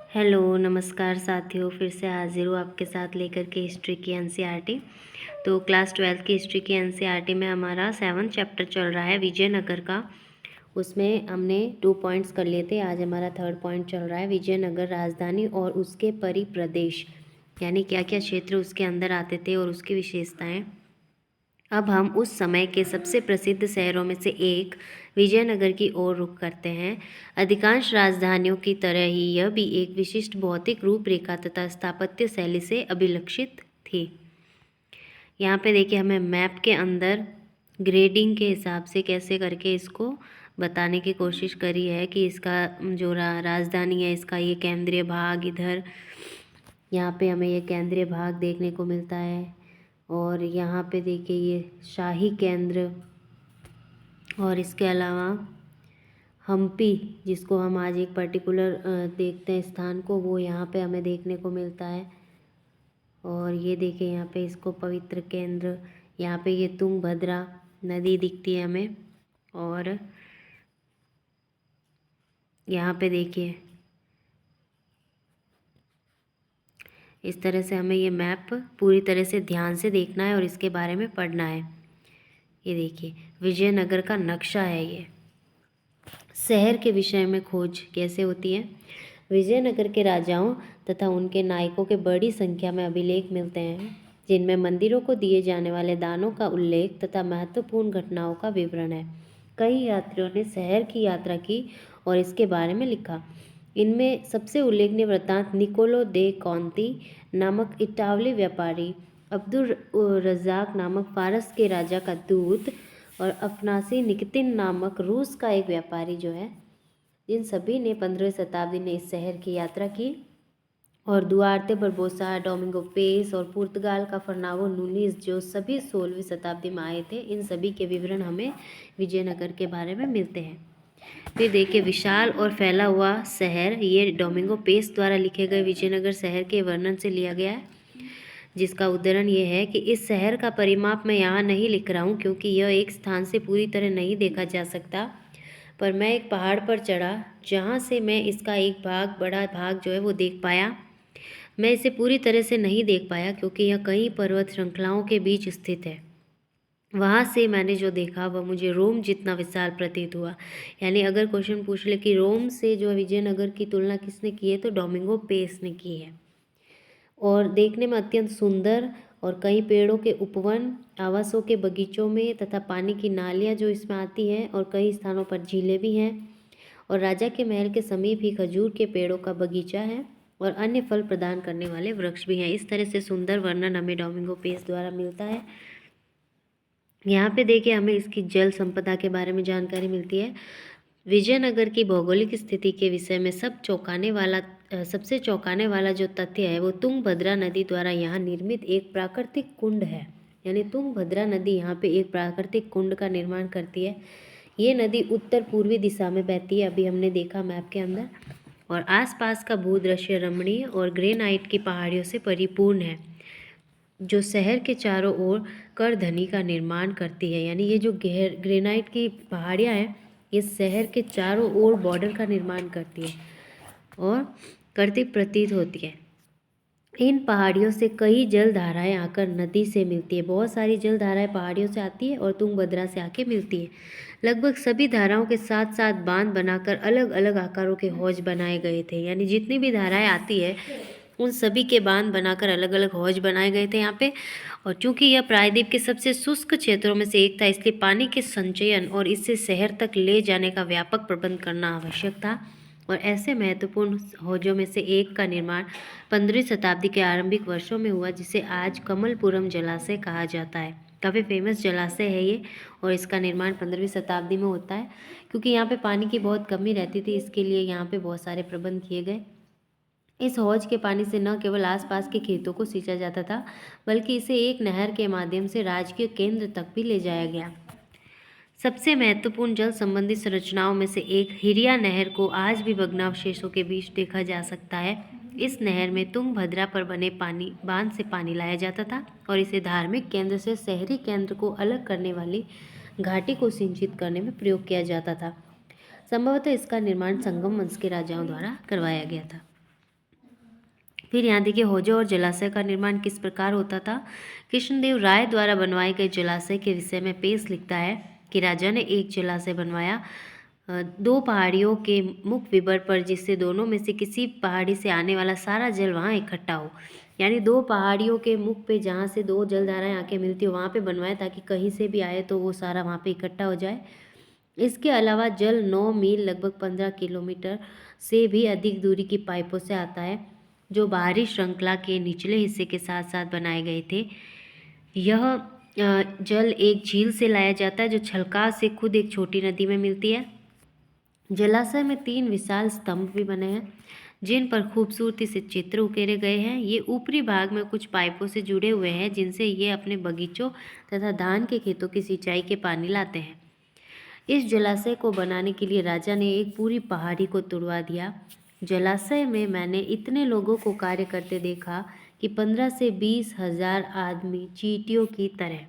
Hello नमस्कार साथियों, फिर से हाजिर हूँ आपके साथ लेकर के हिस्ट्री की एनसीईआरटी। तो क्लास 12 की हिस्ट्री की एनसीईआरटी में हमारा 7 चैप्टर चल रहा है विजयनगर का। उसमें हमने 2 पॉइंट्स कर लिए थे। आज हमारा 3rd पॉइंट चल रहा है विजयनगर राजधानी और उसके परिप्रदेश, यानी क्या क्या क्षेत्र उसके अंदर आते थे और उसकी विशेषताएँ। अब हम उस समय के सबसे प्रसिद्ध शहरों में से एक विजयनगर की ओर रुख करते हैं। अधिकांश राजधानियों की तरह ही यह भी एक विशिष्ट भौतिक रूपरेखा तथा स्थापत्य शैली से अभिलक्षित थी। यहाँ पे देखिए हमें मैप के अंदर ग्रेडिंग के हिसाब से कैसे करके इसको बताने की कोशिश करी है कि इसका जो राजधानी है, इसका ये केंद्रीय भाग इधर, यहाँ पे हमें ये केंद्रीय भाग देखने को मिलता है। और यहाँ पे देखिए ये शाही केंद्र, और इसके अलावा हम्पी, जिसको हम आज एक पर्टिकुलर देखते हैं स्थान को, वो यहाँ पे हमें देखने को मिलता है। और ये देखिए यहाँ पे इसको पवित्र केंद्र, यहाँ पे ये तुंगभद्रा नदी दिखती है हमें। और यहाँ पे देखिए इस तरह से हमें ये मैप पूरी तरह से ध्यान से देखना है और इसके बारे में पढ़ना है। ये देखिए विजयनगर का नक्शा है ये। शहर के विषय में खोज कैसे होती है। विजयनगर के राजाओं तथा उनके नायकों के बड़ी संख्या में अभिलेख मिलते हैं, जिनमें मंदिरों को दिए जाने वाले दानों का उल्लेख तथा महत्वपूर्ण घटनाओं का विवरण है। कई यात्रियों ने शहर की यात्रा की और इसके बारे में लिखा। इनमें सबसे उल्लेखनीय वृत्तांत निकोलो दे कॉन्ती नामक इटावली व्यापारी, अब्दुल रज़ाक नामक फारस के राजा का दूत और अफनासी निकितिन नामक रूस का एक व्यापारी जो है, इन सभी ने 15वीं शताब्दी में इस शहर की यात्रा की। और दुआर्ते बरबोसा, डोमिंगो पेस और पुर्तगाल का फर्नावो नूनीज, जो सभी 16वीं शताब्दी में आए थे, इन सभी के विवरण हमें विजयनगर के बारे में मिलते हैं। फिर देखिए विशाल और फैला हुआ शहर, ये डोमिंगो पेस द्वारा लिखे गए विजयनगर शहर के वर्णन से लिया गया है, जिसका उदाहरण ये है कि इस शहर का परिमाप मैं यहाँ नहीं लिख रहा हूँ क्योंकि यह एक स्थान से पूरी तरह नहीं देखा जा सकता, पर मैं एक पहाड़ पर चढ़ा जहाँ से मैं इसका एक भाग, बड़ा भाग जो है वो देख पाया। मैं इसे पूरी तरह से नहीं देख पाया क्योंकि यह कई पर्वत श्रृंखलाओं के बीच स्थित है। वहाँ से मैंने जो देखा वह मुझे रोम जितना विशाल प्रतीत हुआ। यानी अगर क्वेश्चन पूछ ले कि रोम से जो विजयनगर की तुलना किसने की है, तो डोमिंगो पेस ने की है। और देखने में अत्यंत सुंदर, और कई पेड़ों के उपवन, आवासों के बगीचों में तथा पानी की नालियाँ जो इसमें आती हैं, और कई स्थानों पर झीलें भी हैं। और राजा के महल के समीप ही खजूर के पेड़ों का बगीचा है और अन्य फल प्रदान करने वाले वृक्ष भी हैं। इस तरह से सुंदर वर्णन हमें डोमिंगो पेस द्वारा मिलता है। यहाँ पे देखिए हमें इसकी जल संपदा के बारे में जानकारी मिलती है। विजयनगर की भौगोलिक स्थिति के विषय में सबसे चौंकाने वाला जो तथ्य है वो तुंगभद्रा नदी द्वारा यहाँ निर्मित एक प्राकृतिक कुंड है। यानी तुंगभद्रा नदी यहाँ पे एक प्राकृतिक कुंड का निर्माण करती है। ये नदी उत्तर पूर्वी दिशा में बहती है, अभी हमने देखा मैप के अंदर। और आसपास का भूदृश्य रमणीय और ग्रेनाइट की पहाड़ियों से परिपूर्ण है, जो शहर के चारों ओर करधनी का निर्माण करती है। यानी ये जो ग्रेनाइट की पहाड़ियाँ हैं, ये शहर के चारों ओर बॉर्डर का निर्माण करती है और करती प्रतीत होती है। इन पहाड़ियों से कई जल धाराएँ आकर नदी से मिलती है। बहुत सारी जल धाराएँ पहाड़ियों से आती है और तुंगभद्रा से आके मिलती है। लगभग सभी धाराओं के साथ साथ बांध बनाकर अलग अलग आकारों के हौज बनाए गए थे। यानी जितनी भी धाराएँ आती है उन सभी के बांध बनाकर अलग अलग हौज बनाए गए थे यहाँ पे। और चूंकि यह प्रायद्वीप के सबसे शुष्क क्षेत्रों में से एक था, इसलिए पानी के संचयन और इसे शहर तक ले जाने का व्यापक प्रबंध करना आवश्यक था। और ऐसे महत्वपूर्ण हौजों में से एक का निर्माण 15वीं शताब्दी के आरंभिक वर्षों में हुआ, जिसे आज कमलपुरम जलाशय कहा जाता है। काफ़ी फेमस जलाशय है ये, और इसका निर्माण 15वीं शताब्दी में होता है। क्योंकि यहाँ पे पानी की बहुत कमी रहती थी, इसके लिए यहाँ पे बहुत सारे प्रबंध किए गए। इस हौज के पानी से न केवल आसपास के खेतों को सींचा जाता था, बल्कि इसे एक नहर के माध्यम से राजकीय केंद्र तक भी ले जाया गया। सबसे महत्वपूर्ण जल संबंधी संरचनाओं में से एक हिरिया नहर को आज भी भग्नावशेषों के बीच देखा जा सकता है। इस नहर में तुंगभद्रा पर बने बांध से पानी लाया जाता था और इसे धार्मिक केंद्र से शहरी केंद्र को अलग करने वाली घाटी को सिंचित करने में प्रयोग किया जाता था। संभवतः इसका निर्माण संगम वंश के राजाओं द्वारा करवाया गया था। फिर यहाँ देखिए हौजों और जलाशय का निर्माण किस प्रकार होता था। कृष्णदेव राय द्वारा बनवाए गए जलाशय के विषय में पेश लिखता है कि राजा ने एक जलाशय बनवाया दो पहाड़ियों के मुख विवर पर, जिससे दोनों में से किसी पहाड़ी से आने वाला सारा जल वहाँ इकट्ठा हो। यानी दो पहाड़ियों के मुख पे जहाँ से दो जलधाराएं आके मिलती हो वहाँ पे बनवाया, ताकि कहीं से भी आए तो वो सारा वहाँ पे इकट्ठा हो जाए। इसके अलावा जल 9 मील लगभग 15 किलोमीटर से भी अधिक दूरी की पाइपों से आता है, जो बाहरी श्रृंखला के निचले हिस्से के साथ साथ बनाए गए थे। यह जल एक झील से लाया जाता है, जो छलका से खुद एक छोटी नदी में मिलती है। जलाशय में 3 विशाल स्तंभ भी बने हैं, जिन पर खूबसूरती से चित्र उकेरे गए हैं। ये ऊपरी भाग में कुछ पाइपों से जुड़े हुए हैं, जिनसे ये अपने बगीचों तथा धान के खेतों की सिंचाई के पानी लाते हैं। इस जलाशय को बनाने के लिए राजा ने एक पूरी पहाड़ी को तुड़वा दिया। जलाशय में मैंने इतने लोगों को कार्य करते देखा कि 15 से 20 हजार आदमी चींटियों की तरह।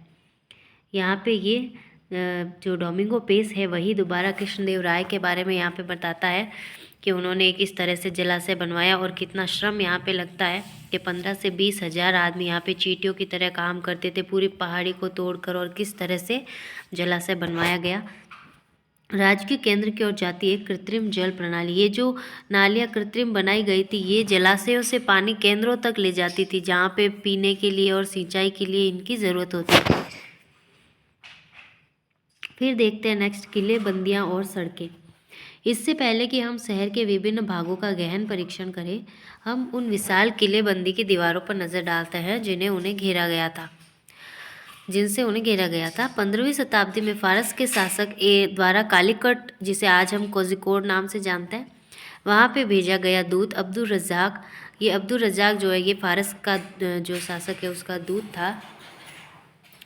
यहाँ पे ये जो डोमिंगो पेस है वही दोबारा कृष्णदेव राय के बारे में यहाँ पे बताता है कि उन्होंने एक इस तरह से जलाशय बनवाया और कितना श्रम यहाँ पे लगता है कि 15 से 20 हजार आदमी यहाँ पे चींटियों की तरह काम करते थे पूरी पहाड़ी को तोड़कर, और किस तरह से जलाशय बनवाया गया। राजकीय केंद्र की ओर जाती एक कृत्रिम जल प्रणाली। ये जो नालियाँ कृत्रिम बनाई गई थी, ये जलाशयों से पानी केंद्रों तक ले जाती थी, जहाँ पे पीने के लिए और सिंचाई के लिए इनकी ज़रूरत होती थी। फिर देखते हैं नेक्स्ट, किले, बंदियाँ और सड़कें। इससे पहले कि हम शहर के विभिन्न भागों का गहन परीक्षण करें, हम उन विशाल किलेबंदी की दीवारों पर नज़र डालते हैं जिनसे उन्हें घेरा गया था। 15वीं शताब्दी में फारस के शासक द्वारा कालीकट, जिसे आज हम कोझिकोड नाम से जानते हैं, वहाँ पे भेजा गया दूत अब्दुल रज़ाक। ये अब्दुल रज़ाक जो है ये फारस का जो शासक है उसका दूत था,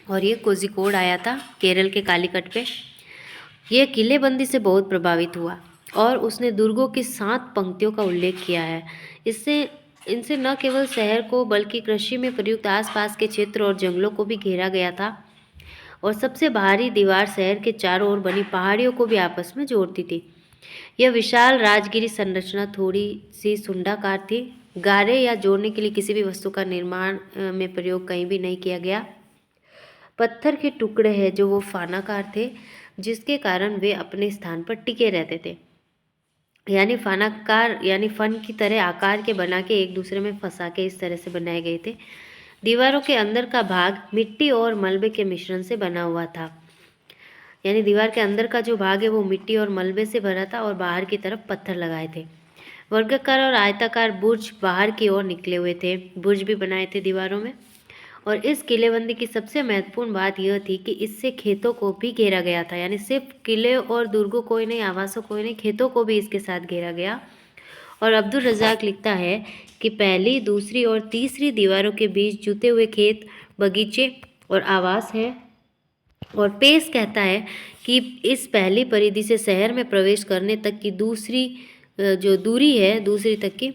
और ये कोझिकोड आया था केरल के कालीकट पे। यह किलेबंदी से बहुत प्रभावित हुआ और उसने दुर्गों की 7 पंक्तियों का उल्लेख किया है। इनसे न केवल शहर को बल्कि कृषि में प्रयुक्त आसपास के क्षेत्र और जंगलों को भी घेरा गया था, और सबसे बाहरी दीवार शहर के चारों ओर बनी पहाड़ियों को भी आपस में जोड़ती थी। यह विशाल राजगिरी संरचना थोड़ी सी सुंडाकार थी। गारे या जोड़ने के लिए किसी भी वस्तु का निर्माण में प्रयोग कहीं भी नहीं किया गया। पत्थर के टुकड़े हैं जो वो फानाकार थे, जिसके कारण वे अपने स्थान पर टिके रहते थे। यानी फानाकार यानी फन की तरह आकार के बना के एक दूसरे में फंसा के इस तरह से बनाए गए थे। दीवारों के अंदर का भाग मिट्टी और मलबे के मिश्रण से बना हुआ था। यानी दीवार के अंदर का जो भाग है वो मिट्टी और मलबे से भरा था, और बाहर की तरफ पत्थर लगाए थे। वर्गाकार और आयताकार बुर्ज बाहर की ओर निकले हुए थे। बुर्ज भी बनाए थे दीवारों में। और इस किलेबंदी की सबसे महत्वपूर्ण बात यह थी कि इससे खेतों को भी घेरा गया था। यानी सिर्फ किले और दुर्गों को ही नहीं, आवासों को ही नहीं, खेतों को भी इसके साथ घेरा गया। और अब्दुल रज़ाक लिखता है कि पहली, दूसरी और तीसरी दीवारों के बीच जुते हुए खेत, बगीचे और आवास है। और पेस कहता है कि इस पहली परिधि से शहर में प्रवेश करने तक की दूसरी जो दूरी है, दूसरी तक की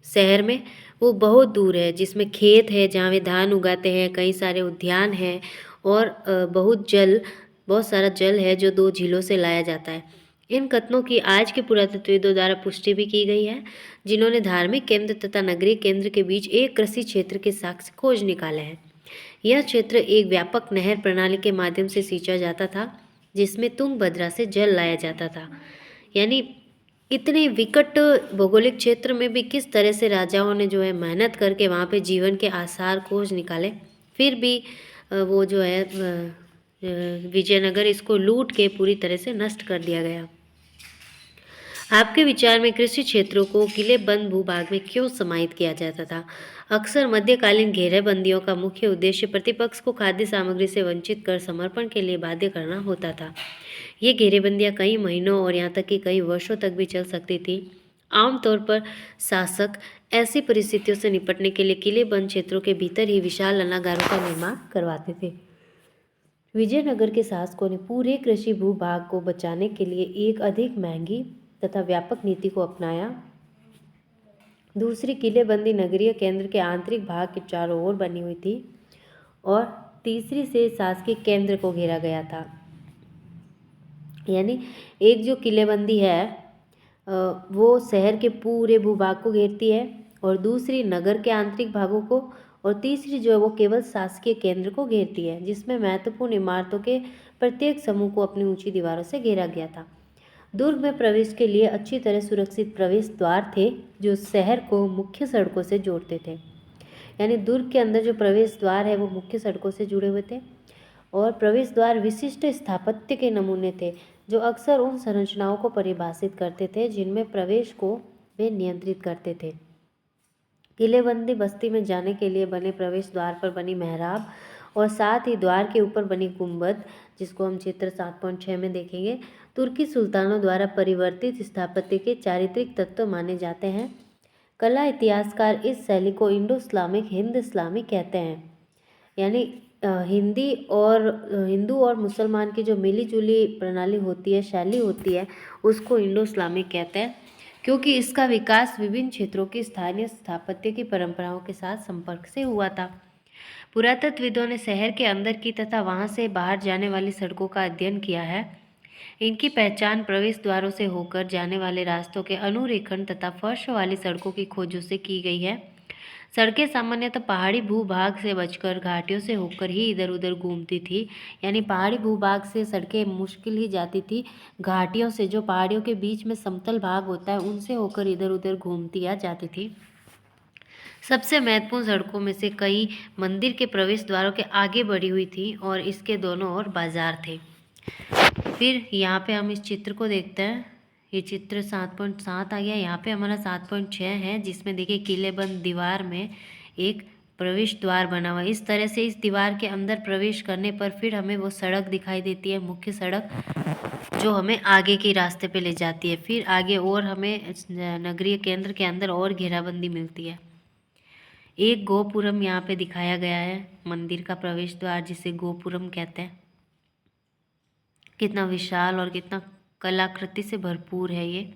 शहर में, वो बहुत दूर है, जिसमें खेत है जहाँ वे धान उगाते हैं, कई सारे उद्यान हैं, और बहुत सारा जल है जो 2 झीलों से लाया जाता है। इन कथनों की आज के पुरातत्वविदों द्वारा पुष्टि भी की गई है, जिन्होंने धार्मिक केंद्र तथा नगरीय केंद्र के बीच एक कृषि क्षेत्र के साक्ष्य खोज निकाले हैं। यह क्षेत्र एक व्यापक नहर प्रणाली के माध्यम से सींचा जाता था, जिसमें तुंगभद्रा से जल लाया जाता था। यानी इतने विकट भौगोलिक क्षेत्र में भी किस तरह से राजाओं ने जो है मेहनत करके वहाँ पे जीवन के आसार खोज निकाले। फिर भी वो जो है विजयनगर, इसको लूट के पूरी तरह से नष्ट कर दिया गया। आपके विचार में कृषि क्षेत्रों को किलेबंद भूभाग में क्यों समाहित किया जाता था? अक्सर मध्यकालीन घेरेबंदियों का मुख्य उद्देश्य प्रतिपक्ष को खाद्य सामग्री से वंचित कर समर्पण के लिए बाध्य करना होता था। ये घेरेबंदियां कई महीनों और यहाँ तक कि कई वर्षों तक भी चल सकती थी। आमतौर पर शासक ऐसी परिस्थितियों से निपटने के लिए किलेबंद क्षेत्रों के भीतर ही विशाल अनागारों का निर्माण करवाते थे। विजयनगर के शासकों ने पूरे कृषि भूभाग को बचाने के लिए एक अधिक महंगी तथा व्यापक नीति को अपनाया। दूसरी किलेबंदी नगरीय केंद्र के आंतरिक भाग के चारों ओर बनी हुई थी, और तीसरी से शासकीय केंद्र को घेरा गया था। यानी एक जो किलेबंदी है वो शहर के पूरे भूभाग को घेरती है, और दूसरी नगर के आंतरिक भागों को, और तीसरी जो है वो केवल शासकीय केंद्र को घेरती है, जिसमें महत्वपूर्ण इमारतों के प्रत्येक समूह को अपनी ऊंची दीवारों से घेरा गया था। दुर्ग में प्रवेश के लिए अच्छी तरह सुरक्षित प्रवेश द्वार थे जो शहर को मुख्य सड़कों से जोड़ते थे। यानी दुर्ग के अंदर जो प्रवेश द्वार है वो मुख्य सड़कों से जुड़े हुए थे, और प्रवेश द्वार विशिष्ट स्थापत्य के नमूने थे जो अक्सर उन संरचनाओं को परिभाषित करते थे जिनमें प्रवेश को वे नियंत्रित करते थे। किलेबंदी बस्ती में जाने के लिए बने प्रवेश द्वार पर बनी मेहराब और साथ ही द्वार के ऊपर बनी गुंबद, जिसको हम चित्र 7.6 में देखेंगे, तुर्की सुल्तानों द्वारा परिवर्तित स्थापत्य के चारित्रिक तत्व माने जाते हैं। कला इतिहासकार इस शैली को इंडो इस्लामिक हिंद इस्लामी कहते हैं। यानी हिंदू और मुसलमान की जो मिली जुली प्रणाली होती है, शैली होती है, उसको इंडो इस्लामिक कहते हैं, क्योंकि इसका विकास विभिन्न क्षेत्रों की स्थानीय स्थापत्य की परंपराओं के साथ संपर्क से हुआ था। पुरातत्वविदों ने शहर के अंदर की तथा वहां से बाहर जाने वाली सड़कों का अध्ययन किया है। इनकी पहचान प्रवेश द्वारों से होकर जाने वाले रास्तों के अनुरेखण तथा फर्श वाली सड़कों की खोजों से की गई है। सड़कें सामान्यतः पहाड़ी भूभाग से बचकर घाटियों से होकर ही इधर उधर घूमती थी। यानी पहाड़ी भूभाग से सड़कें मुश्किल ही जाती थी, घाटियों से, जो पहाड़ियों के बीच में समतल भाग होता है, उनसे होकर इधर उधर घूमती या जाती थी। सबसे महत्वपूर्ण सड़कों में से कई मंदिर के प्रवेश द्वारों के आगे बढ़ी हुई थी और इसके दोनों ओर बाजार थे। फिर यहाँ पे हम इस चित्र को देखते हैं। ये चित्र 7.7 आ गया। यहाँ पे हमारा 7.6 है, जिसमें देखिए किलेबंद दीवार में एक प्रवेश द्वार बना हुआ है। इस तरह से इस दीवार के अंदर प्रवेश करने पर फिर हमें वो सड़क दिखाई देती है, मुख्य सड़क, जो हमें आगे के रास्ते पे ले जाती है। फिर आगे और हमें नगरीय केंद्र के अंदर और घेराबंदी मिलती है। एक गोपुरम यहाँ पे दिखाया गया है, मंदिर का प्रवेश द्वार जिसे गोपुरम कहते हैं। कितना विशाल और कितना कलाकृति से भरपूर है ये।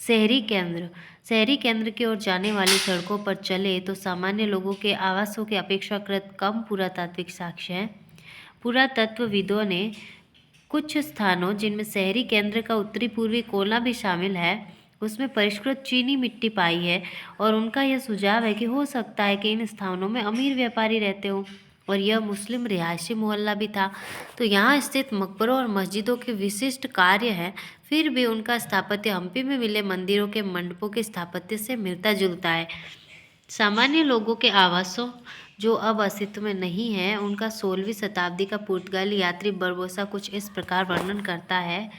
शहरी केंद्र की ओर जाने वाली सड़कों पर चले तो सामान्य लोगों के आवासों के अपेक्षाकृत कम पुरातात्विक साक्ष्य हैं। पुरातत्वविदों ने कुछ स्थानों, जिनमें शहरी केंद्र का उत्तरी पूर्वी कोना भी शामिल है, उसमें परिष्कृत चीनी मिट्टी पाई है, और उनका यह सुझाव है कि हो सकता है कि इन स्थानों में अमीर व्यापारी रहते हों और यह मुस्लिम रिहायशी मोहल्ला भी था। तो यहाँ स्थित मकबरों और मस्जिदों के विशिष्ट कार्य हैं, फिर भी उनका स्थापत्य हम्पी में मिले मंदिरों के मंडपों के स्थापत्य से मिलता जुलता है। सामान्य लोगों के आवासों, जो अब अस्तित्व में नहीं है, उनका 16वीं शताब्दी का पुर्तगाली यात्री बरबोसा कुछ इस प्रकार वर्णन करता है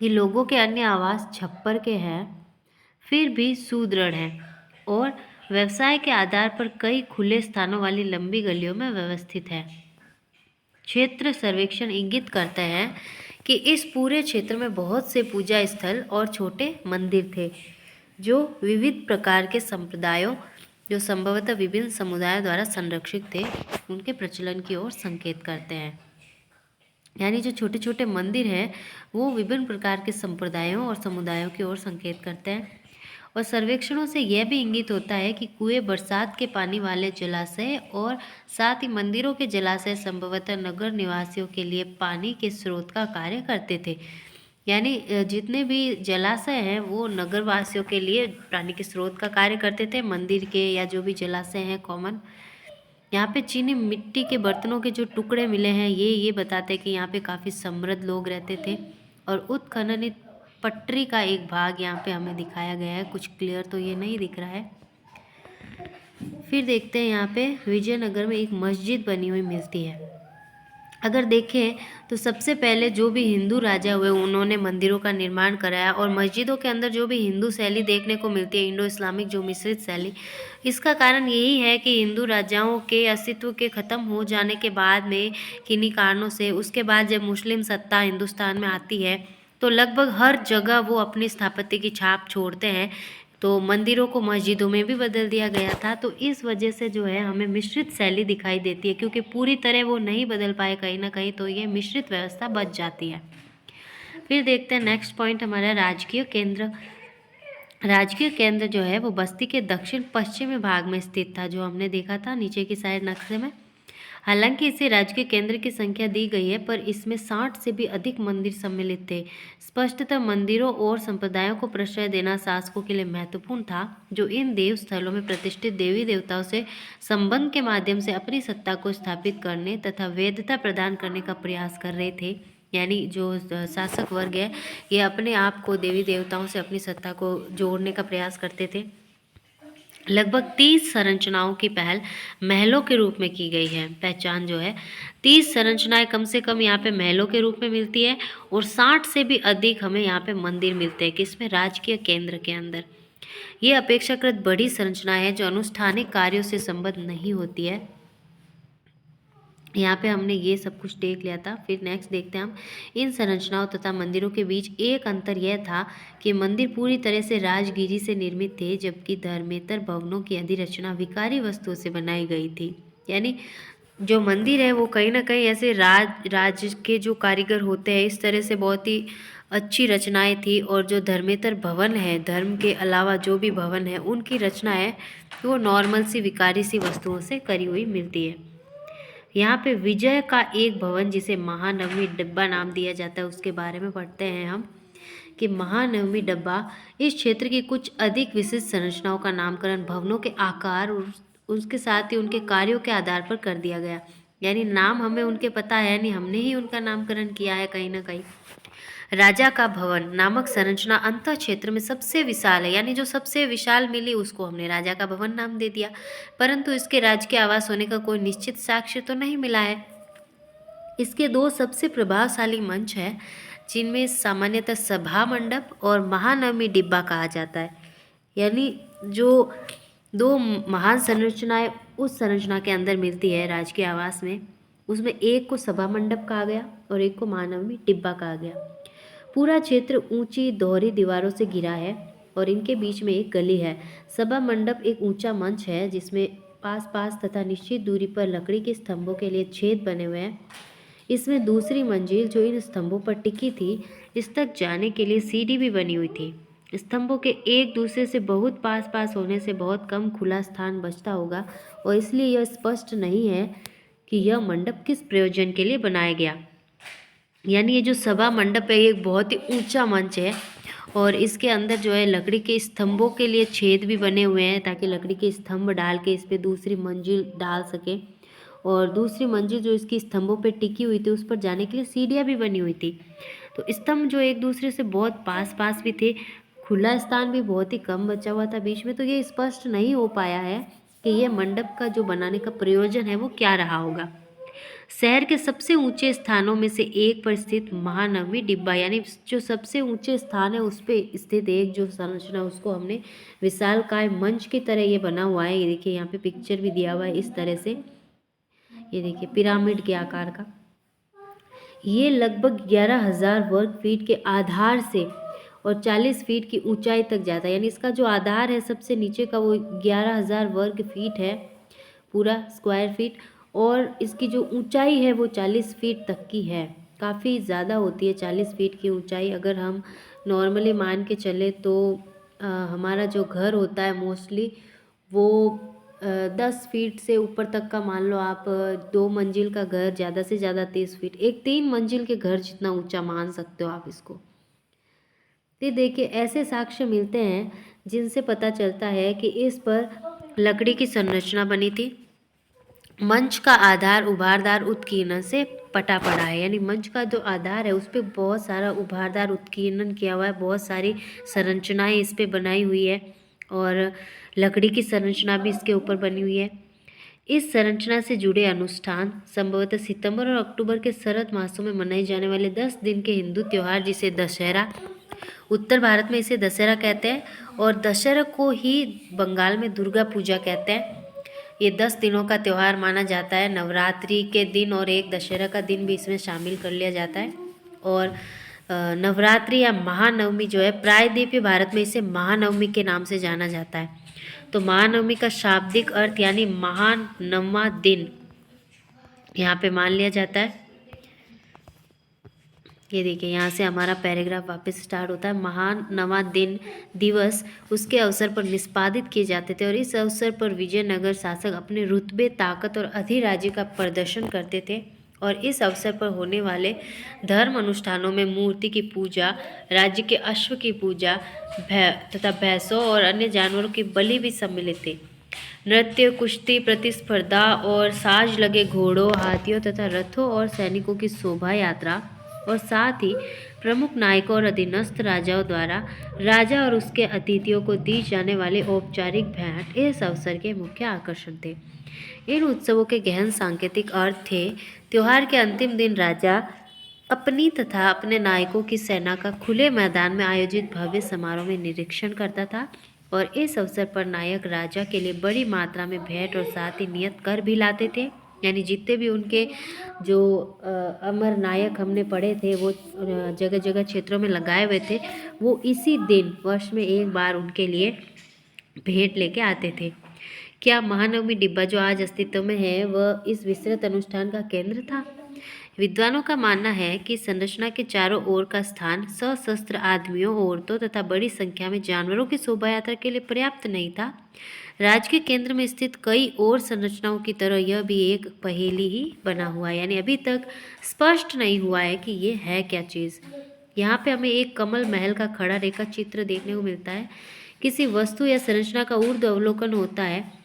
कि लोगों के अन्य आवास छप्पर के हैं, फिर भी सुदृढ़ हैं और व्यवसाय के आधार पर कई खुले स्थानों वाली लंबी गलियों में व्यवस्थित है। क्षेत्र सर्वेक्षण इंगित करते हैं कि इस पूरे क्षेत्र में बहुत से पूजा स्थल और छोटे मंदिर थे, जो विविध प्रकार के संप्रदायों, जो संभवतः विभिन्न समुदायों द्वारा संरक्षित थे, उनके प्रचलन की ओर संकेत करते हैं। यानी जो छोटे छोटे मंदिर हैं वो विभिन्न प्रकार के संप्रदायों और समुदायों की ओर संकेत करते हैं। और सर्वेक्षणों से यह भी इंगित होता है कि कुएं बरसात के पानी वाले जलाशय और साथ ही मंदिरों के जलाशय संभवतः नगर निवासियों के लिए पानी के स्रोत का कार्य करते थे। यानी जितने भी जलाशय हैं वो नगरवासियों के लिए पानी के स्रोत का कार्य करते थे। मंदिर के या जो भी जलाशय हैं कॉमन, यहाँ पे चीनी मिट्टी के बर्तनों के जो टुकड़े मिले हैं ये बताते हैं कि यहाँ पे काफ़ी समृद्ध लोग रहते थे। और उत्खननित पटरी का एक भाग यहाँ पे हमें दिखाया गया है, कुछ क्लियर तो ये नहीं दिख रहा है। फिर देखते हैं यहाँ पे विजयनगर में एक मस्जिद बनी हुई मिलती है। अगर देखें तो सबसे पहले जो भी हिंदू राजा हुए उन्होंने मंदिरों का निर्माण कराया, और मस्जिदों के अंदर जो भी हिंदू शैली देखने को मिलती है, इंडो इस्लामिक जो मिश्रित शैली, इसका कारण यही है कि हिंदू राजाओं के अस्तित्व के ख़त्म हो जाने के बाद में किन्हीं कारणों से, उसके बाद जब मुस्लिम सत्ता हिंदुस्तान में आती है तो लगभग हर जगह वो अपनी स्थापत्य की छाप छोड़ते हैं, तो मंदिरों को मस्जिदों में भी बदल दिया गया था। तो इस वजह से जो है हमें मिश्रित शैली दिखाई देती है, क्योंकि पूरी तरह वो नहीं बदल पाए कहीं ना कहीं, तो ये मिश्रित व्यवस्था बच जाती है। फिर देखते हैं नेक्स्ट पॉइंट हमारा राजकीय केंद्र। राजकीय केंद्र जो है वो बस्ती के दक्षिण पश्चिमी भाग में स्थित था, जो हमने देखा था नीचे की साइड नक्शे में। हालांकि इसे राज्य के केंद्र की संख्या दी गई है, पर इसमें 60 से भी अधिक मंदिर सम्मिलित थे। स्पष्टतः मंदिरों और संप्रदायों को प्रश्रय देना शासकों के लिए महत्वपूर्ण था, जो इन देव स्थलों में प्रतिष्ठित देवी देवताओं से संबंध के माध्यम से अपनी सत्ता को स्थापित करने तथा वैधता प्रदान करने का प्रयास कर रहे थे। यानी जो शासक वर्ग है, ये अपने आप को देवी देवताओं से अपनी सत्ता को जोड़ने का प्रयास करते थे। लगभग 30 संरचनाओं की पहल महलों के रूप में की गई है। पहचान जो है, 30 संरचनाएं कम से कम यहाँ पे महलों के रूप में मिलती है, और 60 से भी अधिक हमें यहाँ पे मंदिर मिलते हैं, किसमें? राजकीय केंद्र के अंदर। ये अपेक्षाकृत बड़ी संरचना है जो अनुष्ठानिक कार्यों से संबद्ध नहीं होती है। यहाँ पे हमने ये सब कुछ देख लिया था। फिर नेक्स्ट देखते हैं हम, इन संरचनाओं तथा मंदिरों के बीच एक अंतर यह था कि मंदिर पूरी तरह से राजगिरी से निर्मित थे, जबकि धर्मेतर भवनों की अधिरचना विकारी वस्तुओं से बनाई गई थी। यानी जो मंदिर है वो कहीं ना कहीं ऐसे राज के जो कारीगर होते हैं, इस तरह से बहुत ही अच्छी रचनाएं थी, और जो धर्मेतर भवन है, धर्म के अलावा जो भी भवन है, उनकी रचना है वो नॉर्मल सी विकारी सी वस्तुओं से करी हुई मिलती है। यहाँ पे विजय का एक भवन, जिसे महानवमी डिब्बा नाम दिया जाता है, उसके बारे में पढ़ते हैं हम कि महानवमी डिब्बा इस क्षेत्र की कुछ अधिक विशिष्ट संरचनाओं का नामकरण भवनों के आकार और उसके साथ ही उनके कार्यों के आधार पर कर दिया गया। यानी नाम हमें उनके पता है, यानी हमने ही उनका नामकरण किया है कहीं ना कहीं। राजा का भवन नामक संरचना अंत क्षेत्र में सबसे विशाल है, यानी जो सबसे विशाल मिली उसको हमने राजा का भवन नाम दे दिया, परंतु इसके राजकीय आवास होने का कोई निश्चित साक्ष्य तो नहीं मिला है। इसके दो सबसे प्रभावशाली मंच है, जिनमें सामान्यतः सभा मंडप और महानवमी डिब्बा कहा जाता है। यानी जो दो महान संरचनाएं उस संरचना के अंदर मिलती है राजकीय आवास में, उसमें एक को सभा मंडप कहा गया और एक को महानवमी डिब्बा कहा गया। पूरा क्षेत्र ऊंची दोहरी दीवारों से घिरा है और इनके बीच में एक गली है। सभा मंडप एक ऊंचा मंच है जिसमें पास पास तथा निश्चित दूरी पर लकड़ी के स्तंभों के लिए छेद बने हुए हैं। इसमें दूसरी मंजिल जो इन स्तंभों पर टिकी थी, इस तक जाने के लिए सीढ़ी भी बनी हुई थी। स्तंभों के एक दूसरे से बहुत पास पास होने से बहुत कम खुला स्थान बचता होगा, और इसलिए यह स्पष्ट नहीं है कि यह मंडप किस प्रयोजन के लिए बनाया गया। यानी ये जो सभा मंडप है, ये एक बहुत ही ऊंचा मंच है, और इसके अंदर जो है लकड़ी के स्तंभों के लिए छेद भी बने हुए हैं, ताकि लकड़ी के स्तंभ डाल के इस पर दूसरी मंजिल डाल सके। और दूसरी मंजिल जो इसकी स्तंभों पे टिकी हुई थी, उस पर जाने के लिए सीढ़ियाँ भी बनी हुई थी। तो स्तंभ जो एक दूसरे से बहुत पास पास भी थे, खुला स्थान भी बहुत ही कम बचा हुआ था बीच में, तो ये स्पष्ट नहीं हो पाया है कि ये मंडप का जो बनाने का प्रयोजन है वो क्या रहा होगा। शहर के सबसे ऊंचे स्थानों में से एक पर स्थित महानवमी डिब्बा, यानी जो सबसे ऊंचे स्थान है उस पर स्थित एक जो संरचना, उसको हमने विशालकाय मंच की तरह ये बना हुआ है। ये देखिए यहाँ पे पिक्चर भी दिया हुआ है इस तरह से, ये देखिए पिरामिड के आकार का। ये लगभग 11,000 वर्ग फीट के आधार से और 40 फीट की ऊंचाई तक जाता है। यानी इसका जो आधार है सबसे नीचे का, वो 11,000 वर्ग फीट है, पूरा स्क्वायर फीट, और इसकी जो ऊंचाई है वो 40 फीट तक की है। काफ़ी ज़्यादा होती है 40 फीट की ऊंचाई। अगर हम नॉर्मली मान के चले तो हमारा जो घर होता है मोस्टली वो 10 फीट से ऊपर तक का, मान लो आप 2 मंजिल का घर, ज़्यादा से ज़्यादा 30 फीट, एक 3 मंजिल के घर जितना ऊंचा मान सकते हो आप इसको। तो देखिए ऐसे साक्ष्य मिलते हैं जिनसे पता चलता है कि इस पर लकड़ी की संरचना बनी थी। मंच का आधार उभारदार उत्कीर्णन से पटा पड़ा है, यानी मंच का जो आधार है उस पर बहुत सारा उभारदार उत्कीर्णन किया हुआ है, बहुत सारी संरचनाएं इस पर बनाई हुई है, और लकड़ी की संरचना भी इसके ऊपर बनी हुई है। इस संरचना से जुड़े अनुष्ठान संभवतः सितंबर और अक्टूबर के शरद मासों में मनाए जाने वाले 10 दिन के हिंदू त्यौहार, जिसे दशहरा, उत्तर भारत में इसे दशहरा कहते हैं, और दशहरा को ही बंगाल में दुर्गा पूजा कहते हैं। ये 10 दिनों का त्यौहार माना जाता है। नवरात्रि के दिन और एक दशहरा का दिन भी इसमें शामिल कर लिया जाता है। और नवरात्रि या महानवमी जो है, प्रायद्वीपीय भारत में इसे महानवमी के नाम से जाना जाता है। तो महानवमी का शाब्दिक अर्थ यानी महान नववा दिन यहाँ पे मान लिया जाता है। ये देखिए यहाँ से हमारा पैराग्राफ वापस स्टार्ट होता है। महान नवा दिन दिवस उसके अवसर पर निष्पादित किए जाते थे और इस अवसर पर विजयनगर शासक अपने रुतबे, ताकत और अधिराज्य का प्रदर्शन करते थे। और इस अवसर पर होने वाले धर्म अनुष्ठानों में मूर्ति की पूजा, राज्य के अश्व की पूजा तथा भैंसों और अन्य जानवरों की बलि भी सम्मिलित थे। नृत्य, कुश्ती, प्रतिस्पर्धा और साज लगे घोड़ों, हाथियों तथा रथों और सैनिकों की शोभा यात्रा और साथ ही प्रमुख नायकों और अधीनस्थ राजाओं द्वारा राजा और उसके अतिथियों को दी जाने वाले औपचारिक भेंट इस अवसर के मुख्य आकर्षण थे। इन उत्सवों के गहन सांकेतिक अर्थ थे। त्योहार के अंतिम दिन राजा अपनी तथा अपने नायकों की सेना का खुले मैदान में आयोजित भव्य समारोह में निरीक्षण करता था और इस अवसर पर नायक राजा के लिए बड़ी मात्रा में भेंट और साथ ही नियत कर भी लाते थे। यानी जितने भी उनके जो अमर नायक हमने पढ़े थे वो जगह जगह क्षेत्रों में लगाए हुए थे, वो इसी दिन वर्ष में एक बार उनके लिए भेंट लेके आते थे। क्या महानवमी डिब्बा जो आज अस्तित्व में है वह इस विस्तृत अनुष्ठान का केंद्र था? विद्वानों का मानना है कि संरचना के चारों ओर का स्थान सशस्त्र आदमियों, औरतों तथा बड़ी संख्या में जानवरों की शोभा यात्रा के लिए पर्याप्त नहीं था। राज्य के केंद्र में स्थित कई और संरचनाओं की तरह यह भी एक पहेली ही बना हुआ है, यानी अभी तक स्पष्ट नहीं हुआ है कि ये है क्या चीज़। यहाँ पे हमें एक कमल महल का खड़ा रेखा चित्र देखने को मिलता है। किसी वस्तु या संरचना का ऊर्ध्व अवलोकन होता है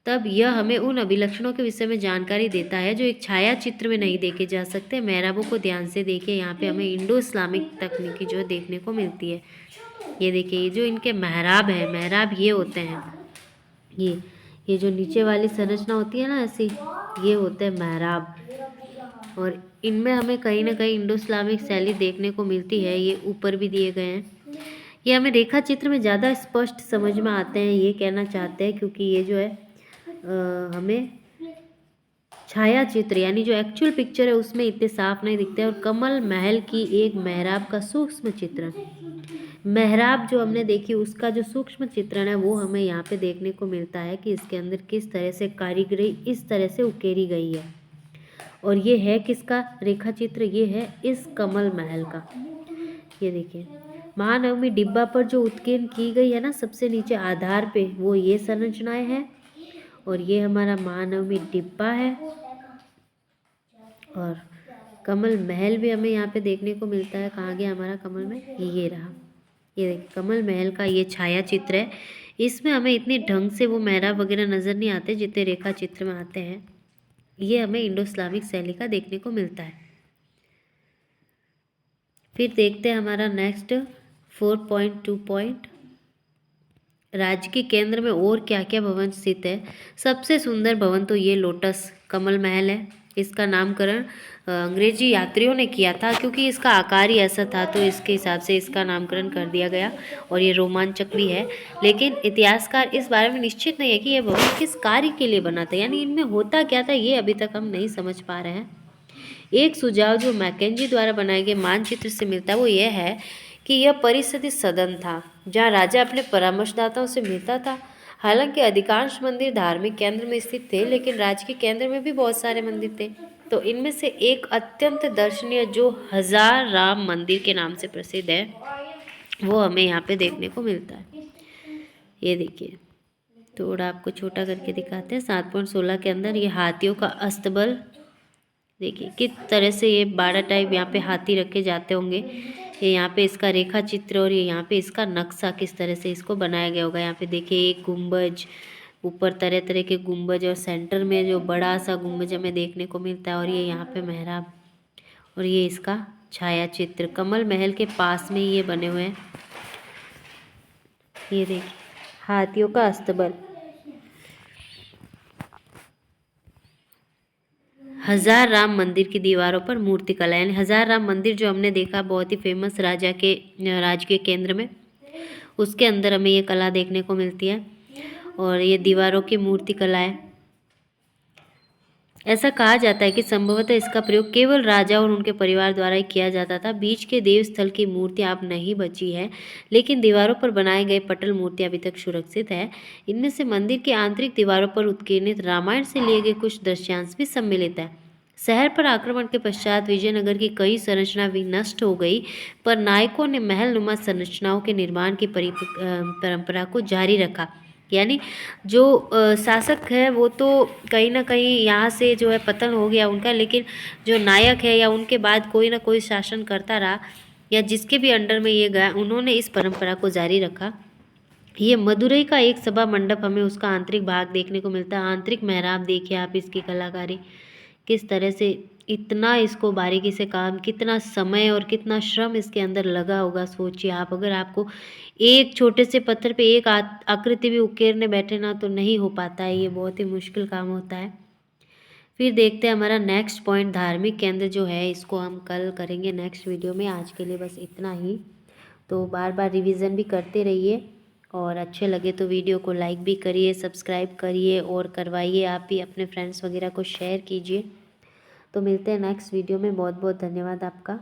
तब यह हमें उन अभिलक्षणों के विषय में जानकारी देता है जो एक छाया चित्र में नहीं देखे जा सकते। मेहराबों को ध्यान से देखिए, यहाँ पे हमें इंडो इस्लामिक तकनीकी जो देखने को मिलती है। ये देखिए, ये जो इनके मेहराब है, मेहराब ये होते हैं, ये जो नीचे वाली संरचना होती है ना ऐसी, ये होते हैं मेहराब। और इनमें हमें कहीं ना कहीं इंडो इस्लामिक शैली देखने को मिलती है। ये ऊपर भी दिए गए हैं। ये हमें रेखा चित्र में ज़्यादा स्पष्ट समझ में आते हैं, ये कहना चाहते हैं, क्योंकि ये जो है हमें छाया चित्र यानी जो एक्चुअल पिक्चर है उसमें इतने साफ नहीं दिखते हैं। और कमल महल की एक मेहराब का सूक्ष्म चित्रण, मेहराब जो हमने देखी उसका जो सूक्ष्म चित्रण है वो हमें यहाँ पे देखने को मिलता है कि इसके अंदर किस तरह से कारीगरी इस तरह से उकेरी गई है। और ये है किसका रेखा चित्र? ये है इस कमल महल का। ये देखिए, महानवमी डिब्बा पर जो उत्कीर्ण की गई है ना सबसे नीचे आधार पे, वो ये संरचनाएं हैं। और ये हमारा महानवमी डिब्बा है। और कमल महल भी हमें यहाँ पे देखने को मिलता है। कहाँ गया हमारा कमल महल? ये रहा। ये देखिए, कमल महल का ये छाया चित्र है। इसमें हमें इतने ढंग से वो मेहराब वगैरह नज़र नहीं आते जितने रेखा चित्र में आते हैं। ये हमें इंडो इस्लामिक शैली का देखने को मिलता है। फिर देखते हैं हमारा नेक्स्ट 4.2 पॉइंट, राज्य के केंद्र में और क्या क्या भवन स्थित है। सबसे सुंदर भवन तो ये लोटस कमल महल है। इसका नामकरण अंग्रेजी यात्रियों ने किया था, क्योंकि इसका आकार ही ऐसा था तो इसके हिसाब से इसका नामकरण कर दिया गया। और ये रोमांचक भी है, लेकिन इतिहासकार इस बारे में निश्चित नहीं है कि यह भवन किस कार्य के लिए बना था, यानी इनमें होता क्या था ये अभी तक हम नहीं समझ पा रहे हैं। एक सुझाव जो मैकेंजी द्वारा बनाए गए मानचित्र से मिलता है वो यह है कि यह परिस्थिति सदन था जहाँ राजा अपने परामर्शदाताओं से मिलता था। हालांकि अधिकांश मंदिर धार्मिक केंद्र में स्थित थे, लेकिन राज्य के केंद्र में भी बहुत सारे मंदिर थे। तो इनमें से एक अत्यंत दर्शनीय जो हजार राम मंदिर के नाम से प्रसिद्ध है वो हमें यहाँ पे देखने को मिलता है। ये देखिए, थोड़ा आपको छोटा करके दिखाते हैं। 7.16 के अंदर ये हाथियों का अस्तबल, देखिए किस तरह से ये बाड़ा टाइप यहाँ पे हाथी रखे जाते होंगे। ये यहाँ पे इसका रेखा चित्र और ये यहाँ पे इसका नक्शा किस तरह से इसको बनाया गया होगा। यहाँ पे देखिए एक गुंबज, ऊपर तरह तरह के गुंबज और सेंटर में जो बड़ा सा गुंबज हमें देखने को मिलता है। और ये यहाँ पे मेहराब और ये इसका छाया चित्र कमल महल के पास में ये बने हुए हैं। ये देखिए हाथियों का अस्तबल। हजार राम मंदिर की दीवारों पर मूर्तिकला, यानी हजार राम मंदिर जो हमने देखा बहुत ही फेमस राजा के राज्य के केंद्र में, उसके अंदर हमें ये कला देखने को मिलती है। और ये दीवारों की मूर्तिकला है। ऐसा कहा जाता है कि संभवतः इसका प्रयोग केवल राजा और उनके परिवार द्वारा ही किया जाता था। बीच के देवस्थल की मूर्तियां अब नहीं बची है, लेकिन दीवारों पर बनाए गए पटल मूर्तियां अभी तक सुरक्षित है। इनमें से मंदिर की आंतरिक दीवारों पर उत्कीर्णित रामायण से लिए गए कुछ दृश्यांश भी सम्मिलित है। शहर पर आक्रमण के पश्चात विजयनगर की कई संरचना भी नष्ट हो गई, पर नायकों ने महलनुमा संरचनाओं के निर्माण की परंपरा को जारी रखा। यानी जो शासक है वो तो कहीं ना कहीं यहाँ से जो है पतन हो गया उनका, लेकिन जो नायक है या उनके बाद कोई ना कोई शासन करता रहा या जिसके भी अंडर में ये गया, उन्होंने इस परंपरा को जारी रखा। ये मदुरई का एक सभा मंडप, हमें उसका आंतरिक भाग देखने को मिलता है। आंतरिक मेहराब देखिए आप, इसकी कलाकारी किस तरह से, इतना इसको बारीकी से काम, कितना समय और कितना श्रम इसके अंदर लगा होगा। सोचिए आप, अगर आपको एक छोटे से पत्थर पे एक आकृति भी उकेरने बैठे ना तो नहीं हो पाता है, ये बहुत ही मुश्किल काम होता है। फिर देखते हैं हमारा नेक्स्ट पॉइंट, धार्मिक केंद्र जो है इसको हम कल करेंगे नेक्स्ट वीडियो में। आज के लिए बस इतना ही। तो बार बार रिवीजन भी करते रहिए, और अच्छे लगे तो वीडियो को लाइक भी करिए, सब्सक्राइब करिए और करवाइए, आप भी अपने फ्रेंड्स वगैरह को शेयर कीजिए। तो मिलते हैं नेक्स्ट वीडियो में। बहुत बहुत धन्यवाद आपका।